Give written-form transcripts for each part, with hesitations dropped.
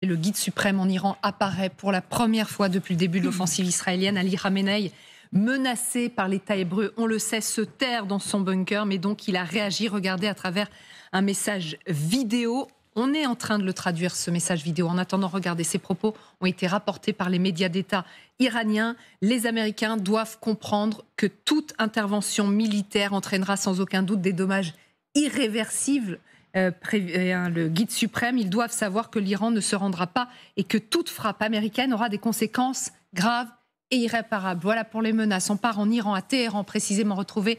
Le guide suprême en Iran apparaît pour la première fois depuis le début de l'offensive israélienne. Ali Khamenei, menacé par l'État hébreu, on le sait, se terre dans son bunker, mais donc il a réagi, regardez, à travers un message vidéo. On est en train de le traduire, ce message vidéo. En attendant, regardez, ces propos ont été rapportés par les médias d'État iraniens. Les Américains doivent comprendre que toute intervention militaire entraînera sans aucun doute des dommages irréversibles. Le guide suprême, ils doivent savoir que l'Iran ne se rendra pas et que toute frappe américaine aura des conséquences graves et irréparables. Voilà pour les menaces. On part en Iran, à Téhéran, précisément retrouver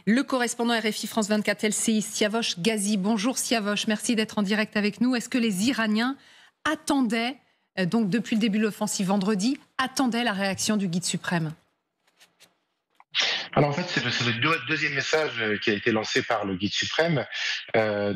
le correspondant RFI France 24 LCI, Siavosh Ghazi. Bonjour Siavosh, merci d'être en direct avec nous. Est-ce que les Iraniens attendaient, donc depuis le début de l'offensive vendredi, attendaient la réaction du guide suprême ? Alors en fait, c'est le deuxième message qui a été lancé par le guide suprême. Un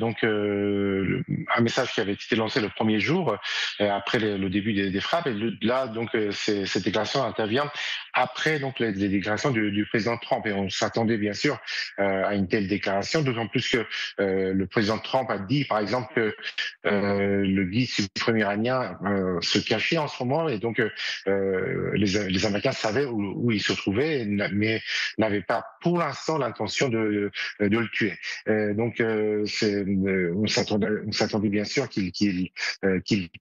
message qui avait été lancé le premier jour après le début des frappes. Et là, donc, cette déclaration intervient après donc les déclarations du président Trump. Et on s'attendait bien sûr à une telle déclaration, d'autant plus que le président Trump a dit, par exemple, que le guide suprême iranien se cachait en ce moment, et donc les Américains savaient où il se trouvait, mais n'avait pas pour l'instant l'intention de le tuer. On s'attendait bien sûr qu'il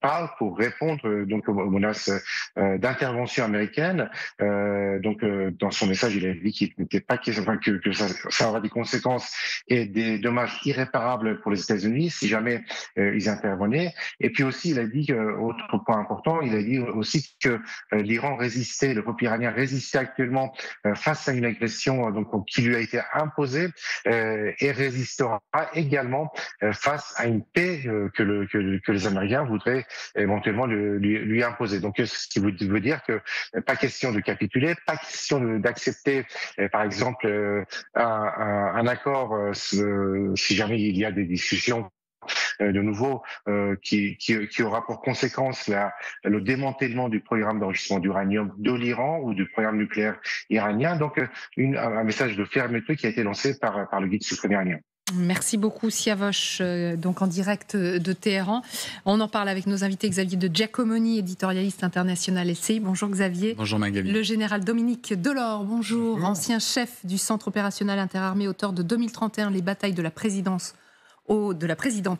parle pour répondre donc aux menaces d'intervention américaine. Dans son message, il a dit qu'il n'était pas que ça aura des conséquences et des dommages irréparables pour les États-Unis si jamais ils intervenaient. Et puis aussi, il a dit autre point important, il a dit aussi que l'Iran résistait, le peuple iranien résistait actuellement face à une agression qui lui a été imposée et résistera également face à une paix que les Américains voudraient éventuellement lui imposer. Donc, ce qui veut dire que pas question de capituler, pas question d'accepter, par exemple, un accord si jamais il y a des discussions de nouveau qui aura pour conséquence le démantèlement du programme d'enrichissement d'uranium de l'Iran ou du programme nucléaire iranien. Donc un message de fermeté qui a été lancé par le guide suprême iranien. Merci beaucoup Siavosh, donc en direct de Téhéran. On en parle avec nos invités, Xavier de Giacomoni, éditorialiste international LCI. Bonjour Xavier. Bonjour Magali. Le général Dominique Delors, bonjour. Ancien chef du Centre opérationnel interarmé, auteur de 2031, les batailles de la présidente aux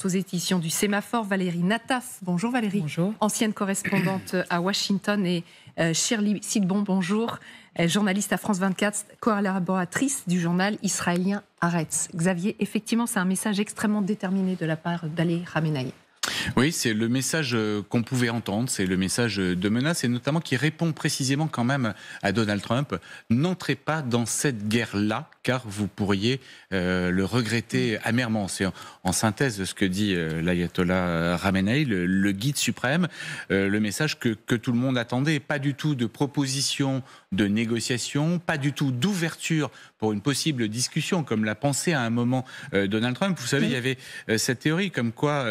éditions du Sémaphore. Valérie Nataf, bonjour Valérie. Bonjour. Ancienne correspondante à Washington, et Shirley Sidbon, bonjour. Journaliste à France 24, collaboratrice du journal israélien Haaretz. Xavier, effectivement, c'est un message extrêmement déterminé de la part d'Ali Khamenei. Oui, c'est le message qu'on pouvait entendre, c'est le message de menace, et notamment qui répond précisément quand même à Donald Trump. N'entrez pas dans cette guerre-là, car vous pourriez le regretter amèrement. C'est en synthèse de ce que dit l'ayatollah Khamenei, le guide suprême, le message que tout le monde attendait. Pas du tout de proposition de négociation, pas du tout d'ouverture pour une possible discussion, comme l'a pensé à un moment Donald Trump. Vous savez, il y avait cette théorie comme quoi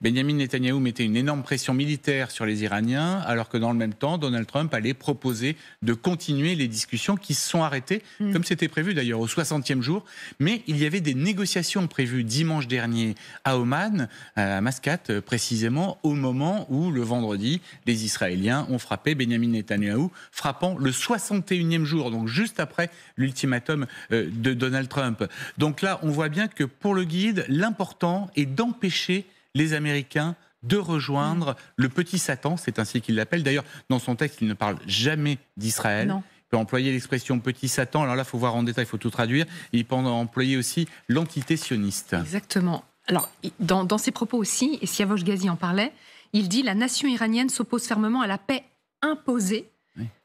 Benjamin Netanyahou mettait une énorme pression militaire sur les Iraniens, alors que dans le même temps, Donald Trump allait proposer de continuer les discussions qui se sont arrêtées, comme c'était prévu d'ailleurs au 60e jour. Mais il y avait des négociations prévues dimanche dernier à Oman, à Mascate précisément, au moment où le vendredi, les Israéliens ont frappé Benjamin Netanyahou, frappant le 61e jour, donc juste après l'ultimatum de Donald Trump. Donc là, on voit bien que pour le guide, l'important est d'empêcher les Américains de rejoindre le petit Satan, c'est ainsi qu'il l'appelle. D'ailleurs, dans son texte, il ne parle jamais d'Israël. Non. Il peut employer l'expression petit Satan. Alors là, il faut voir en détail, il faut tout traduire. Et il peut employer aussi l'entité sioniste. Exactement. Alors, dans ses propos aussi, et Siavosh Ghazi en parlait, il dit « La nation iranienne s'oppose fermement à la paix imposée,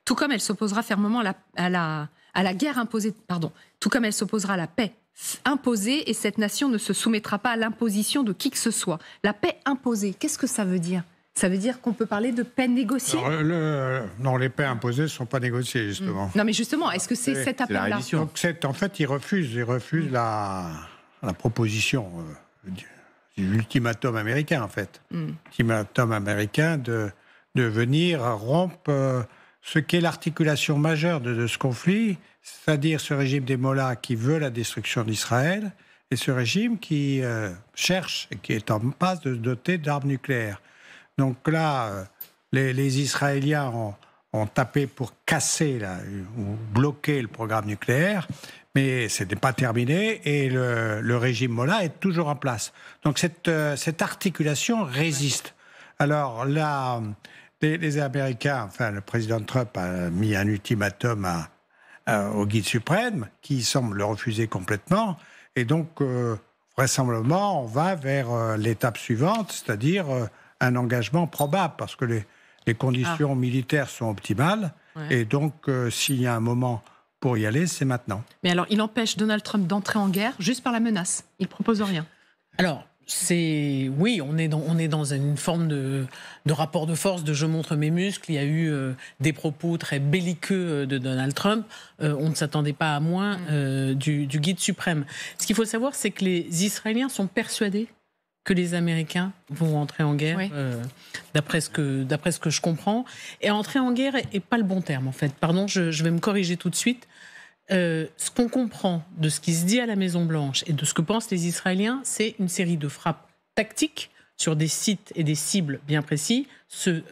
tout comme elle s'opposera fermement à la guerre imposée, tout comme elle s'opposera à la paix imposée, et cette nation ne se soumettra pas à l'imposition de qui que ce soit. » La paix imposée, qu'est-ce que ça veut dire ? Ça veut dire qu'on peut parler de paix négociée ? Non, les paix imposées ne sont pas négociées, justement. Non, mais justement, est-ce que c'est cet appel-là ? Donc, en fait, ils refusent la proposition de l'ultimatum américain, en fait. L'ultimatum américain de venir rompre ce qu'est l'articulation majeure de ce conflit, c'est-à-dire ce régime des Mollahs qui veut la destruction d'Israël, et ce régime qui cherche et qui est en passe de se doter d'armes nucléaires. Donc là, les Israéliens ont tapé pour casser ou bloquer le programme nucléaire, mais ce n'est pas terminé et le régime Mollah est toujours en place. Donc cette articulation résiste. Alors là, les Américains, enfin le président Trump a mis un ultimatum au guide suprême qui semble le refuser complètement, et donc vraisemblablement on va vers l'étape suivante, c'est-à-dire un engagement probable, parce que les conditions militaires sont optimales, et donc s'il y a un moment pour y aller, c'est maintenant. Mais alors, il empêche Donald Trump d'entrer en guerre juste par la menace. Il ne propose rien. Alors, oui, on est dans une forme de rapport de force, de je montre mes muscles. Il y a eu des propos très belliqueux de Donald Trump. On ne s'attendait pas à moins du guide suprême. Ce qu'il faut savoir, c'est que les Israéliens sont persuadés que les Américains vont entrer en guerre, d'après ce que je comprends. Et entrer en guerre n'est pas le bon terme, en fait. Pardon, je vais me corriger tout de suite. Ce qu'on comprend de ce qui se dit à la Maison-Blanche et de ce que pensent les Israéliens, c'est une série de frappes tactiques sur des sites et des cibles bien précis, ceux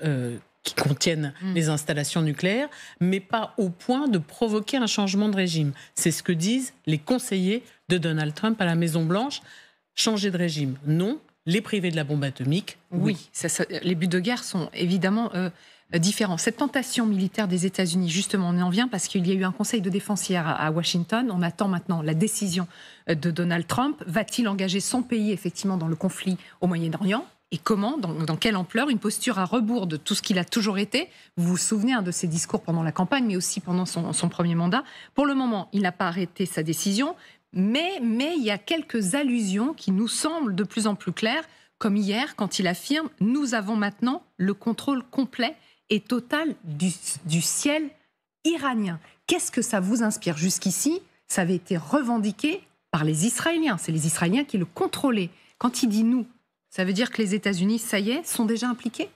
qui contiennent les installations nucléaires, mais pas au point de provoquer un changement de régime. C'est ce que disent les conseillers de Donald Trump à la Maison-Blanche. Changer de régime, non. Les priver de la bombe atomique, oui. Les buts de guerre sont évidemment différents. Cette tentation militaire des États-Unis, justement, on en vient parce qu'il y a eu un conseil de défense hier à Washington. On attend maintenant la décision de Donald Trump. Va-t-il engager son pays, effectivement, dans le conflit au Moyen-Orient ? Et comment, dans quelle ampleur? Une posture à rebours de tout ce qu'il a toujours été. Vous vous souvenez de ses discours pendant la campagne, mais aussi pendant son premier mandat. Pour le moment, il n'a pas arrêté sa décision. Mais il y a quelques allusions qui nous semblent de plus en plus claires, comme hier, quand il affirme « Nous avons maintenant le contrôle complet et total du ciel iranien ». Qu'est-ce que ça vous inspire? Jusqu'ici, ça avait été revendiqué par les Israéliens. C'est les Israéliens qui le contrôlaient. Quand il dit « nous », ça veut dire que les États-Unis, ça y est, sont déjà impliqués?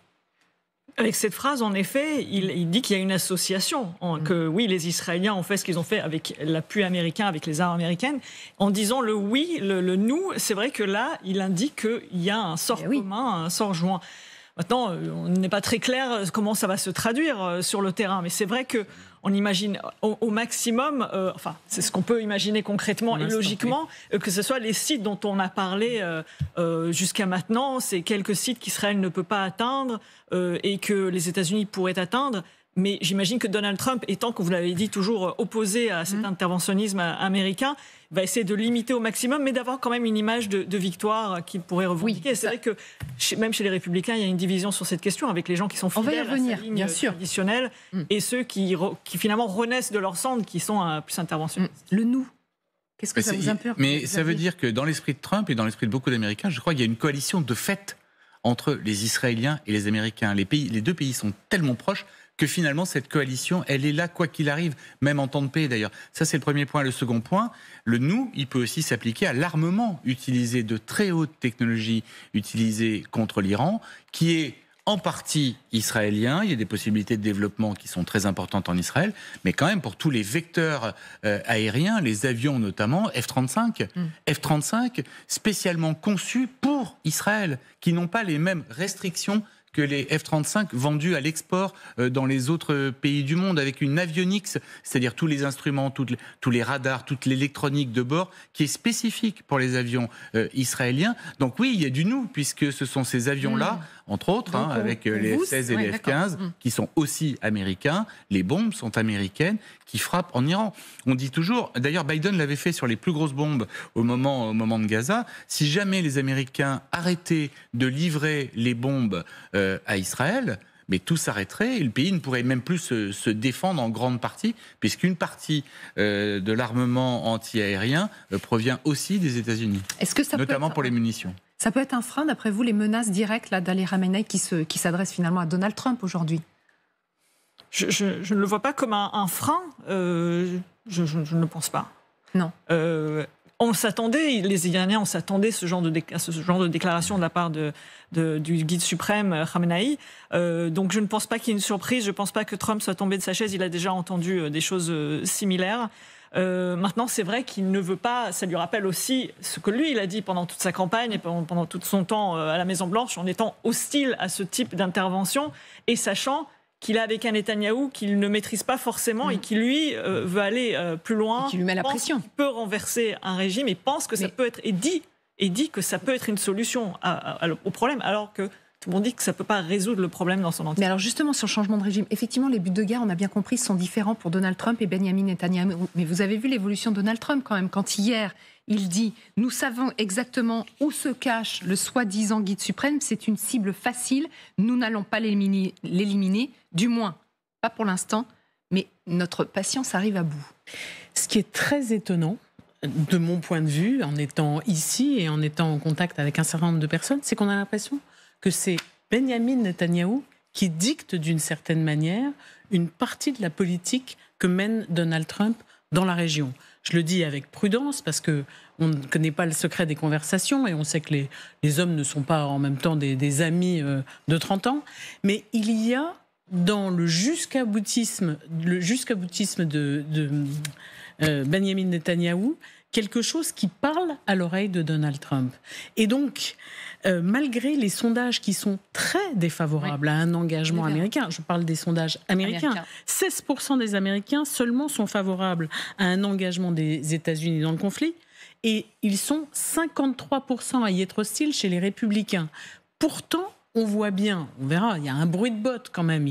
Avec cette phrase, en effet, il dit qu'il y a une association, que oui, les Israéliens ont fait ce qu'ils ont fait avec l'appui américain, avec les armes américaines. En disant le oui, le nous, c'est vrai que là, il indique qu'il y a un sort commun, un sort joint. Maintenant, on n'est pas très clair comment ça va se traduire sur le terrain, mais c'est vrai que on imagine au maximum, enfin, c'est ce qu'on peut imaginer concrètement et logiquement, que ce soit les sites dont on a parlé jusqu'à maintenant, c'est quelques sites qu'Israël ne peut pas atteindre et que les États-Unis pourraient atteindre. Mais j'imagine que Donald Trump, étant, comme vous l'avez dit, toujours opposé à cet interventionnisme américain, va essayer de limiter au maximum, mais d'avoir quand même une image de victoire qu'il pourrait revendiquer. C'est vrai que même chez les Républicains, il y a une division sur cette question, avec les gens qui sont fidèles à sa ligne traditionnelle et ceux qui finalement renaissent de leur cendre, qui sont plus interventionnistes. Le nous. Qu'est-ce que ça vous inspire? Mais ça veut dire que dans l'esprit de Trump et dans l'esprit de beaucoup d'Américains, je crois qu'il y a une coalition de fait entre les Israéliens et les Américains. Les deux pays sont tellement proches que finalement, cette coalition, elle est là, quoi qu'il arrive, même en temps de paix d'ailleurs. Ça, c'est le premier point. Le second point, le nous, il peut aussi s'appliquer à l'armement utilisé de très haute technologie, utilisé contre l'Iran, qui est en partie israélien. Il y a des possibilités de développement qui sont très importantes en Israël, mais quand même pour tous les vecteurs aériens, les avions notamment, F-35, F-35 spécialement conçus pour Israël, qui n'ont pas les mêmes restrictions que les F-35 vendus à l'export dans les autres pays du monde, avec une avionics, c'est-à-dire tous les instruments, tous les radars, toute l'électronique de bord, qui est spécifique pour les avions israéliens. Donc oui, il y a du nous, puisque ce sont ces avions-là, entre autres, donc, avec les F-16 et les F-15, qui sont aussi américains. Les bombes sont américaines, qui frappent en Iran. On dit toujours, d'ailleurs Biden l'avait fait sur les plus grosses bombes au moment de Gaza, si jamais les Américains arrêtaient de livrer les bombes à Israël, mais tout s'arrêterait et le pays ne pourrait même plus se défendre en grande partie, puisqu'une partie de l'armement anti-aérien provient aussi des États-Unis, notamment pour les munitions. Ça peut être un frein, d'après vous, les menaces directes d'Ali Khamenei qui s'adressent finalement à Donald Trump aujourd'hui? Je ne le vois pas comme un frein. Je ne pense pas. Non. On s'attendait, les Iraniens, on s'attendait à ce genre de déclaration de la part du guide suprême Khamenei. Donc je ne pense pas qu'il y ait une surprise. Je ne pense pas que Trump soit tombé de sa chaise. Il a déjà entendu des choses similaires. Maintenant, c'est vrai qu'il ne veut pas. Ça lui rappelle aussi ce que lui, il a dit pendant toute sa campagne et pendant tout son temps à la Maison-Blanche, en étant hostile à ce type d'intervention et sachant qu'il a avec un Netanyahou qu'il ne maîtrise pas forcément et qui, lui, veut aller plus loin. Et qui lui met la pression. Il peut renverser un régime et pense que ça peut être. Et dit que ça peut être une solution au problème, alors que tout le monde dit que ça ne peut pas résoudre le problème dans son entier. Mais alors justement, sur le changement de régime, effectivement, les buts de guerre, on a bien compris, sont différents pour Donald Trump et Benjamin Netanyahou. Mais vous avez vu l'évolution de Donald Trump quand même, quand hier, il dit « Nous savons exactement où se cache le soi-disant guide suprême, c'est une cible facile, nous n'allons pas l'éliminer, du moins, pas pour l'instant, mais notre patience arrive à bout. » Ce qui est très étonnant, de mon point de vue, en étant ici et en étant en contact avec un certain nombre de personnes, c'est qu'on a l'impression que c'est Benjamin Netanyahou qui dicte d'une certaine manière une partie de la politique que mène Donald Trump dans la région. Je le dis avec prudence parce qu'on ne connaît pas le secret des conversations et on sait que les hommes ne sont pas en même temps des amis de 30 ans. Mais il y a dans le jusqu'à-boutisme de Benjamin Netanyahou quelque chose qui parle à l'oreille de Donald Trump. Et donc, malgré les sondages qui sont très défavorables à un engagement américain, je parle des sondages américains, 16% des Américains seulement sont favorables à un engagement des États-Unis dans le conflit, et ils sont 53% à y être hostiles chez les républicains. Pourtant, on voit bien, on verra, il y a un bruit de botte quand même,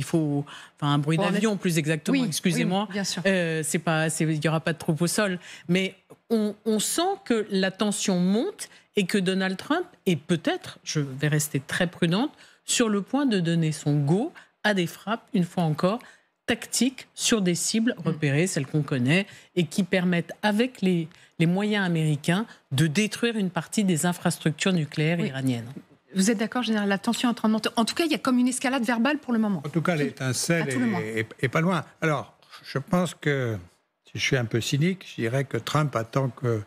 un bruit d'avion plus exactement, excusez-moi. Oui, bien sûr. Il n'y aura pas de troupes au sol, mais on sent que la tension monte et que Donald Trump est peut-être, je vais rester très prudente, sur le point de donner son go à des frappes, une fois encore, tactiques sur des cibles repérées, celles qu'on connaît, et qui permettent, avec les moyens américains, de détruire une partie des infrastructures nucléaires iraniennes. Vous êtes d'accord, général, la tension est en train de monter. En tout cas, il y a comme une escalade verbale pour le moment. En tout cas, l'étincelle est pas loin. Alors, je pense que, si je suis un peu cynique, je dirais que Trump attend que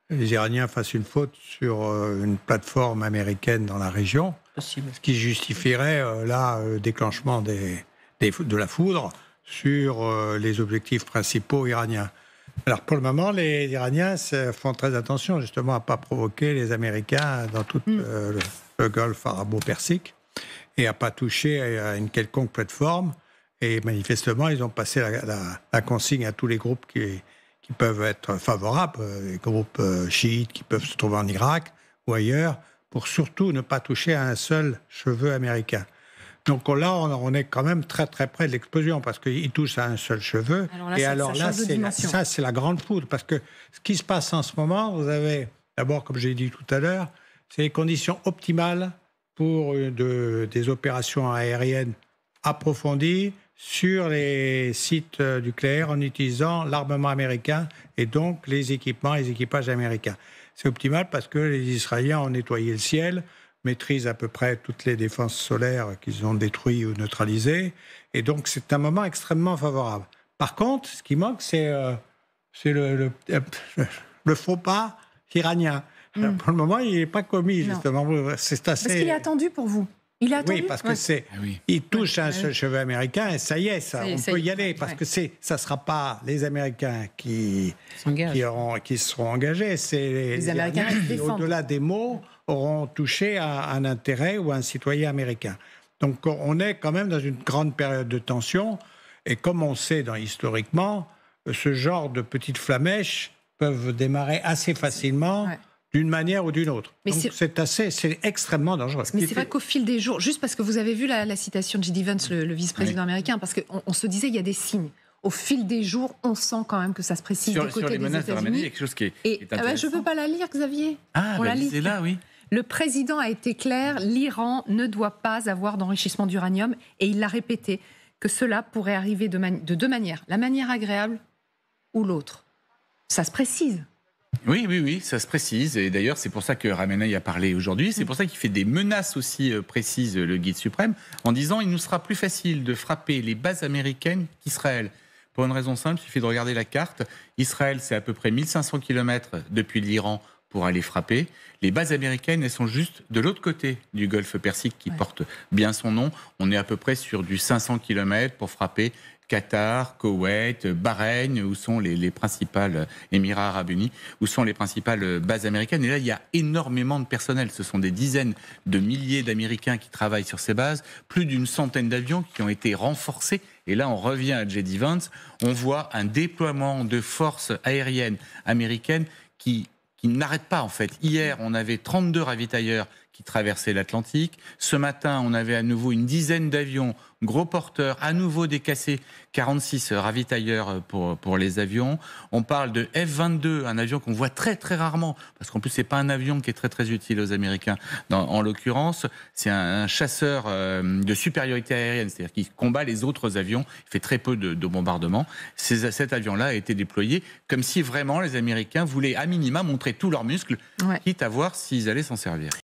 les Iraniens fassent une faute sur une plateforme américaine dans la région, Possible. Ce qui justifierait le déclenchement de la foudre sur les objectifs principaux iraniens. Alors pour le moment, les Iraniens font très attention justement à ne pas provoquer les Américains dans tout le golfe arabo-persique et à ne pas toucher à une quelconque plateforme. Et manifestement, ils ont passé la consigne à tous les groupes qui peuvent être favorables, les groupes chiites qui peuvent se trouver en Irak ou ailleurs, pour surtout ne pas toucher à un seul cheveu américain. Donc là, on est quand même très très près de l'explosion parce qu'ils touchent à un seul cheveu. Ça, c'est la grande foudre. Parce que ce qui se passe en ce moment, vous avez d'abord, comme j'ai dit tout à l'heure, c'est les conditions optimales pour des opérations aériennes approfondies sur les sites nucléaires en utilisant l'armement américain et donc les équipages américains. C'est optimal parce que les Israéliens ont nettoyé le ciel, maîtrisent à peu près toutes les défenses solaires qu'ils ont détruites ou neutralisées. Et donc, c'est un moment extrêmement favorable. Par contre, ce qui manque, c'est le faux pas iranien. Pour le moment, il n'est pas commis, justement. C'est assez... Parce qu'il est attendu pour vous. Il est attendu. Oui, parce que il touche un seul cheveu américain et ça y est, on peut y aller. Parce que ça ne sera pas les Américains qui seront engagés. C'est les Américains qui, au-delà des mots, auront touché à un intérêt ou à un citoyen américain. Donc on est quand même dans une grande période de tension. Et comme on sait historiquement, ce genre de petites flamèches peuvent démarrer assez facilement. D'une manière ou d'une autre. Mais donc c'est extrêmement dangereux. Mais c'est vrai qu'au fil des jours, juste parce que vous avez vu la citation de J.D. Vance, le vice-président américain, parce qu'on se disait il y a des signes. Au fil des jours, on sent quand même que ça se précise du côté des États-Unis. Il y a quelque chose qui est intéressant. Je ne peux pas la lire, Xavier. C'est là, oui. Le président a été clair, l'Iran ne doit pas avoir d'enrichissement d'uranium, et il l'a répété, que cela pourrait arriver de deux manières. La manière agréable ou l'autre. Ça se précise. Oui, ça se précise. Et d'ailleurs, c'est pour ça que Khamenei a parlé aujourd'hui. C'est pour ça qu'il fait des menaces aussi précises, le guide suprême, en disant il nous sera plus facile de frapper les bases américaines qu'Israël. Pour une raison simple, il suffit de regarder la carte. Israël, c'est à peu près 1500 km depuis l'Iran pour aller frapper. Les bases américaines, elles sont juste de l'autre côté du golfe Persique qui porte bien son nom. On est à peu près sur du 500 km pour frapper Qatar, Koweït, Bahreïn, où sont les principales Émirats arabes unis, où sont les principales bases américaines. Et là, il y a énormément de personnel. Ce sont des dizaines de milliers d'Américains qui travaillent sur ces bases, plus d'une centaine d'avions qui ont été renforcés. Et là, on revient à J.D. Vance. On voit un déploiement de forces aériennes américaines qui n'arrête pas en fait. Hier, on avait 32 ravitailleurs qui traversaient l'Atlantique. Ce matin, on avait à nouveau une dizaine d'avions, gros porteurs, à nouveau des KC-46 ravitailleurs pour les avions. On parle de F-22, un avion qu'on voit très très rarement, parce qu'en plus, c'est pas un avion qui est très très utile aux Américains. En l'occurrence, c'est un chasseur de supériorité aérienne, c'est-à-dire qu'il combat les autres avions. Il fait très peu de bombardements. Cet avion-là a été déployé comme si vraiment les Américains voulaient à minima montrer tous leurs muscles, quitte à voir s'ils allaient s'en servir.